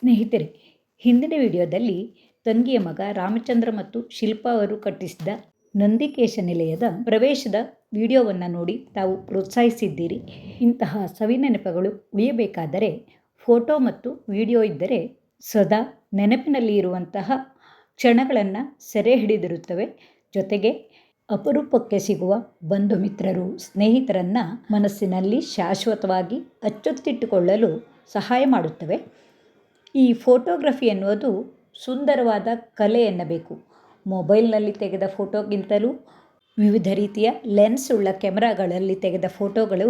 ಸ್ನೇಹಿತರೆ, ಹಿಂದಿನ ವಿಡಿಯೋದಲ್ಲಿ ತಂಗಿಯ ಮಗ ರಾಮಚಂದ್ರ ಮತ್ತು ಶಿಲ್ಪಾ ಅವರು ಕಟ್ಟಿಸಿದ ನಂದಿಕೇಶ ನಿಲಯದ ಪ್ರವೇಶದ ವಿಡಿಯೋವನ್ನು ನೋಡಿ ತಾವು ಪ್ರೋತ್ಸಾಹಿಸಿದ್ದೀರಿ. ಇಂತಹ ಸವಿನೆನಪುಗಳು ಉಳಿಯಬೇಕಾದರೆ ಫೋಟೋ ಮತ್ತು ವಿಡಿಯೋ ಇದ್ದರೆ ಸದಾ ನೆನಪಿನಲ್ಲಿ ಇರುವಂತಹ ಕ್ಷಣಗಳನ್ನು ಸೆರೆ ಹಿಡಿದಿರುತ್ತವೆ. ಜೊತೆಗೆ ಅಪರೂಪಕ್ಕೆ ಸಿಗುವ ಬಂಧು ಮಿತ್ರರು, ಸ್ನೇಹಿತರನ್ನು ಮನಸ್ಸಿನಲ್ಲಿ ಶಾಶ್ವತವಾಗಿ ಅಚ್ಚೊತ್ತಿಟ್ಟುಕೊಳ್ಳಲು ಸಹಾಯ ಮಾಡುತ್ತವೆ. ಈ ಫೋಟೋಗ್ರಫಿ ಎನ್ನುವುದು ಸುಂದರವಾದ ಕಲೆ ಎನ್ನಬೇಕು. ಮೊಬೈಲ್ನಲ್ಲಿ ತೆಗೆದ ಫೋಟೋಗಿಂತಲೂ ವಿವಿಧ ರೀತಿಯ ಲೆನ್ಸ್ ಉಳ್ಳ ಕ್ಯಾಮರಾಗಳಲ್ಲಿ ತೆಗೆದ ಫೋಟೋಗಳು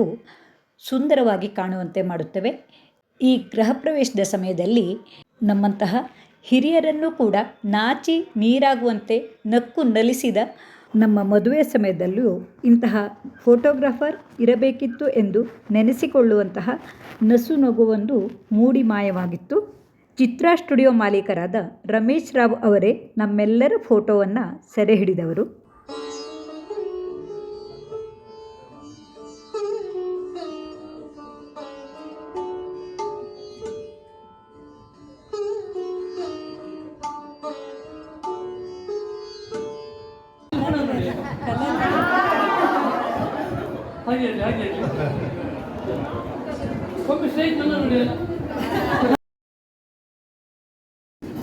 ಸುಂದರವಾಗಿ ಕಾಣುವಂತೆ ಮಾಡುತ್ತವೆ. ಈ ಗೃಹ ಪ್ರವೇಶದ ಸಮಯದಲ್ಲಿ ನಮ್ಮಂತಹ ಹಿರಿಯರನ್ನು ಕೂಡ ನಾಚಿ ನೀರಾಗುವಂತೆ ನಕ್ಕು ನಲಿಸಿದ ನಮ್ಮ ಮದುವೆ ಸಮಯದಲ್ಲೂ ಇಂತಹ ಫೋಟೋಗ್ರಾಫರ್ ಇರಬೇಕಿತ್ತು ಎಂದು ನೆನೆಸಿಕೊಳ್ಳುವಂತಹ ನಸು ನಗುವೊಂದು ಮೂಡಿ ಮಾಯವಾಗಿತ್ತು. ಚಿತ್ರಾ ಸ್ಟುಡಿಯೋ ಮಾಲೀಕರಾದ ರಮೇಶ್ ರಾವ್ ಅವರೇ ನಮ್ಮೆಲ್ಲರ ಫೋಟೋವನ್ನು ಸೆರೆ ಹಿಡಿದವರು.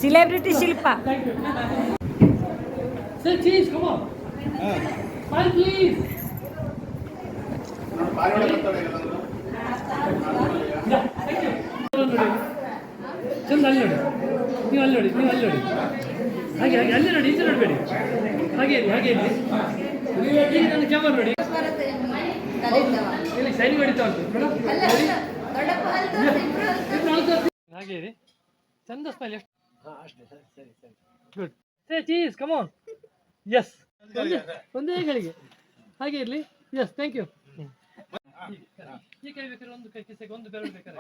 Celebrity Shilpa. Sir, cheese, come on. Smile, please. Yeah, thank you. ಚಂದ ಅಲ್ಲಿ ನೋಡಿ, ನೀವು ಅಲ್ಲಿ ನೋಡಿ, ನೀವು ಅಲ್ಲಿ ನೋಡಿ, ಹಾಗೆ ಹಾಗೆ ಅಲ್ಲಿ ನೋಡಿ, ಈಚೆ ನೋಡಬೇಡಿ, ಹಾಗೆ ಇರಿ, ಹಾಗೆ ಇರಿ. ಈಗ ನನ್ನ ಕ್ಯಾಮರಾ ನೋಡಿ, ಇಲ್ಲಿ ಶೈನ್ ಹೊಡಿತಾ ಉಂಟು, ಹಾಗೆ ಇರಿ, ಚಂದ ಸ್ಮೈಲ್. ಎಷ್ಟು ಸರಿ good. Say cheese, come on. Yes, ಒಂದೇ ಗಳಿಗೆ ಹಾಗೆ ಇರಲಿ. Yes, thank you. ಈ ಕೈ ಬೇಕಾದ್ರೆ ಒಂದು ಕೈ ಕಿಸೆಗೆ ಒಂದು ಬೆರಳು ಬೇಕಾದ್ರೆ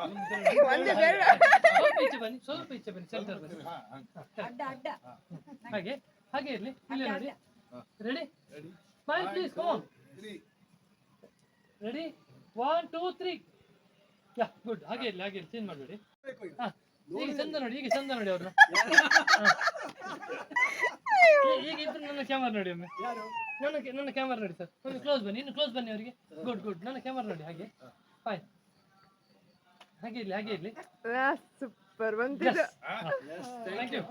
ಸ್ವಲ್ಪ ಈಚೆ ಬನ್ನಿ ಸೆಂಟರ್ ಬನ್ನಿ. ಹಾಗೆ ಹಾಗೆ ಇರಲಿ. ಇಲ್ಲೇ ನೋಡಿ. Ready? Smile please, come on. Ready? 1 2 3. Yeah, good. ಹಾಗೆ ಇರಲಿ, ಹಾಗೆ ಇರಲಿ, ಚೇಂಜ್ ಮಾಡಬೇಡಿ. ಹಾಂ, ಈಗ ಚಂದ ನೋಡಿ, ಈಗ ಚಂದ ನೋಡಿ ಅವ್ರನ್ನ. ಈಗ ಇಬ್ಬರು ನನ್ನ ಕ್ಯಾಮರಾ ನೋಡಿ ಒಮ್ಮೆ. ನನ್ನ ಕ್ಯಾಮರಾ ನೋಡಿ ಸರ್, ಒಮ್ಮೆ ಕ್ಲೋಸ್ ಬನ್ನಿ, ಇನ್ನು ಕ್ಲೋಸ್ ಬನ್ನಿ ಅವರಿಗೆ. ಗುಡ್ ಗುಡ್, ನನ್ನ ಕ್ಯಾಮರಾ ನೋಡಿ. ಹಾಗೆ ಫೈನ್, ಹಾಗೆ ಇರಲಿ, ಹಾಗೆ ಇರಲಿ. ಸೂಪರ್ ಬಂದಿದೆ. Thank you.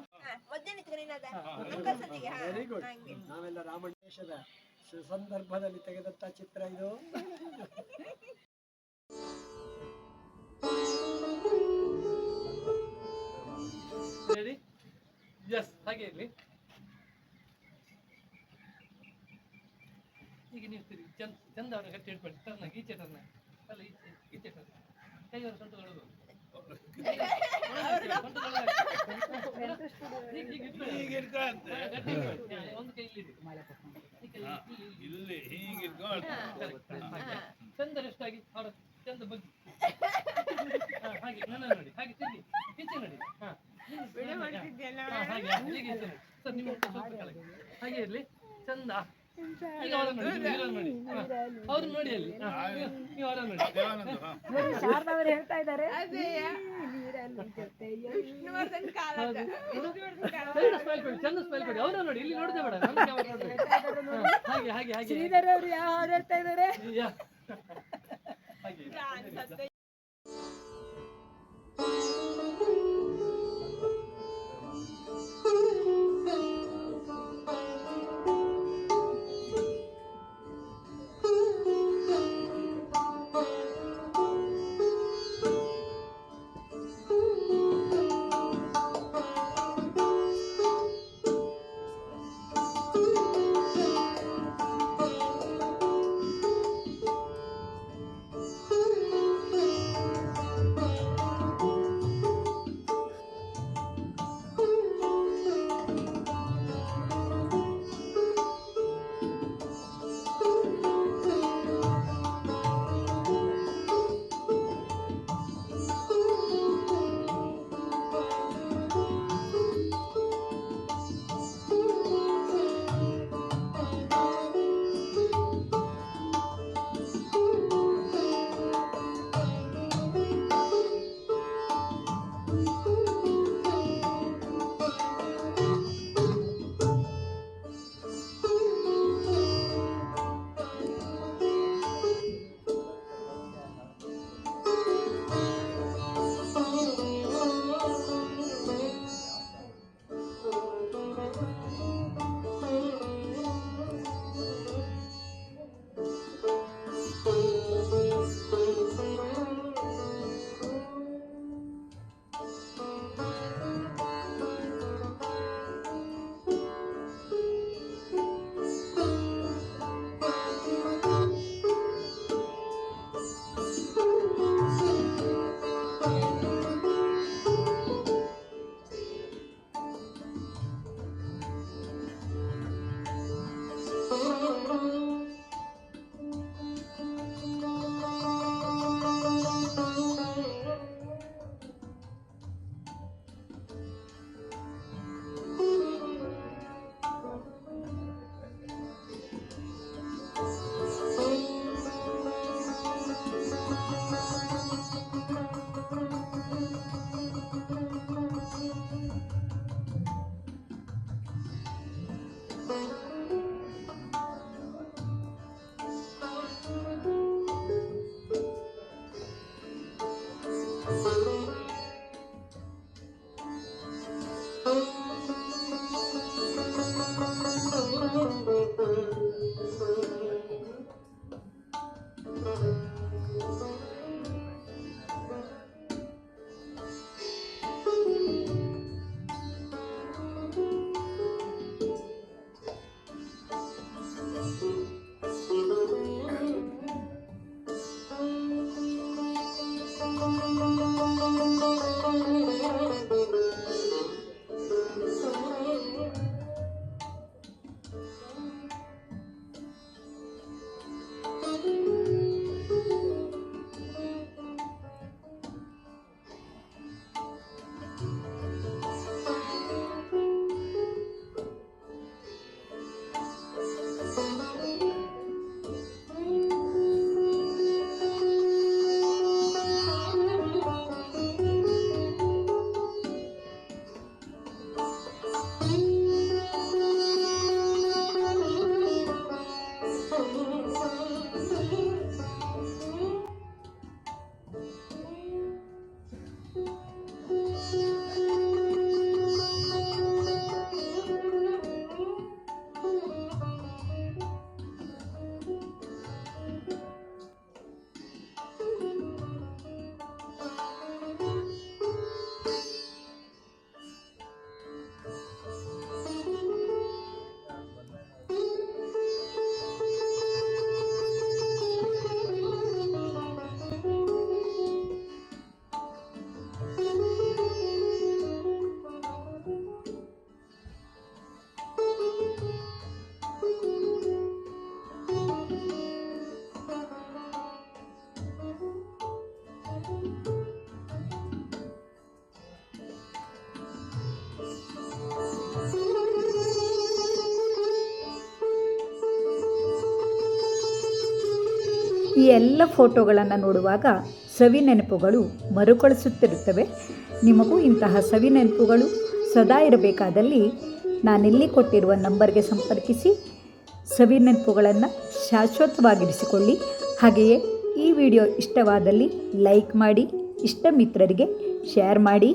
Very good. ನಾವೆಲ್ಲ ರಾಮಣ್ಣೇಶದ ಸಂದರ್ಭದಲ್ಲಿ ತೆಗೆದಂತ ಚಿತ್ರ ಇದು. ರೆಡಿ? ಎಸ್, ಹಾಗೆ ಇರಲಿ. ಈಗ ನೀವು ಚಂದ ಅವರ ಗಟ್ಟಿ ಹಿಡ್ಕೊಳ್ಳಿ. ಟರ್ನಾಗಿ ಈಚೆ ಟರ್ನ ಅಲ್ಲ, ಈಚೆ ಟರ್ನ. ಕೈಯವರು ಸೊಂಟಗಳು ಒಂದು ಕೈ ಇಲ್ಲಿ ಚಂದ ರೆಸ್ಟ್ ಆಗಿ ಅವರ ಚಂದ ಬಗ್ಗೆ ಹಾಗೆ ನನ್ನ ನೋಡಿ, ಹಾಗೆ ತಿರ್ಗಿ ಈಚೆ ನೋಡಿ. ಸರ್ ನಿಮ್ಮ ಹಾಗೆ ಇರಲಿ, ಚಂದ. ಈಗ ಅವರ ನೋಡಿ, ಅವ್ರು ನೋಡಿ ಅಲ್ಲಿ, ನೀವು ಅವರ ನೋಡಿ. ಶಾರದವರು ಹೇಳ್ತಾ ಇದ್ದಾರೆ ಚಂದ ಸ್ಮೈಲ್ ಕೊಡಿ. ಅವರ ನೋಡಿ, ಇಲ್ಲಿ ನೋಡಿದೆ ಬೇಡ, ಹಾಗೆ ಹಾಗೆ ಹಾಗೆ. ಶ್ರೀಧರ್ ಅವರು ಯಾವ ಹಾಡು ಹೇಳ್ತಾ ಇದ್ದಾರೆ? ಹಾಗೆ ಈ ಎಲ್ಲ ಫೋಟೋಗಳನ್ನು ನೋಡುವಾಗ ಸವಿ ನೆನಪುಗಳು ಮರುಕಳಿಸುತ್ತಿರುತ್ತವೆ. ನಿಮಗೂ ಇಂತಹ ಸವಿ ನೆನಪುಗಳು ಸದಾ ಇರಬೇಕಾದಲ್ಲಿ ನಾನಿಲ್ಲಿ ಕೊಟ್ಟಿರುವ ನಂಬರ್ಗೆ ಸಂಪರ್ಕಿಸಿ ಸವಿ ನೆನಪುಗಳನ್ನು ಶಾಶ್ವತವಾಗಿರಿಸಿಕೊಳ್ಳಿ. ಹಾಗೆಯೇ ಈ ವಿಡಿಯೋ ಇಷ್ಟವಾದಲ್ಲಿ ಲೈಕ್ ಮಾಡಿ, ಇಷ್ಟ ಮಿತ್ರರಿಗೆ ಶೇರ್ ಮಾಡಿ.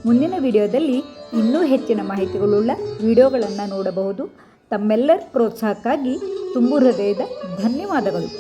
ಮುಂದಿನ ವಿಡಿಯೋದಲ್ಲಿ ಇನ್ನೂ ಹೆಚ್ಚಿನ ಮಾಹಿತಿಗಳುಳ್ಳ ವಿಡಿಯೋಗಳನ್ನು ನೋಡಬಹುದು. ತಮ್ಮೆಲ್ಲರ ಪ್ರೋತ್ಸಾಹಕ್ಕಾಗಿ ತುಂಬು ಹೃದಯದ ಧನ್ಯವಾದಗಳು.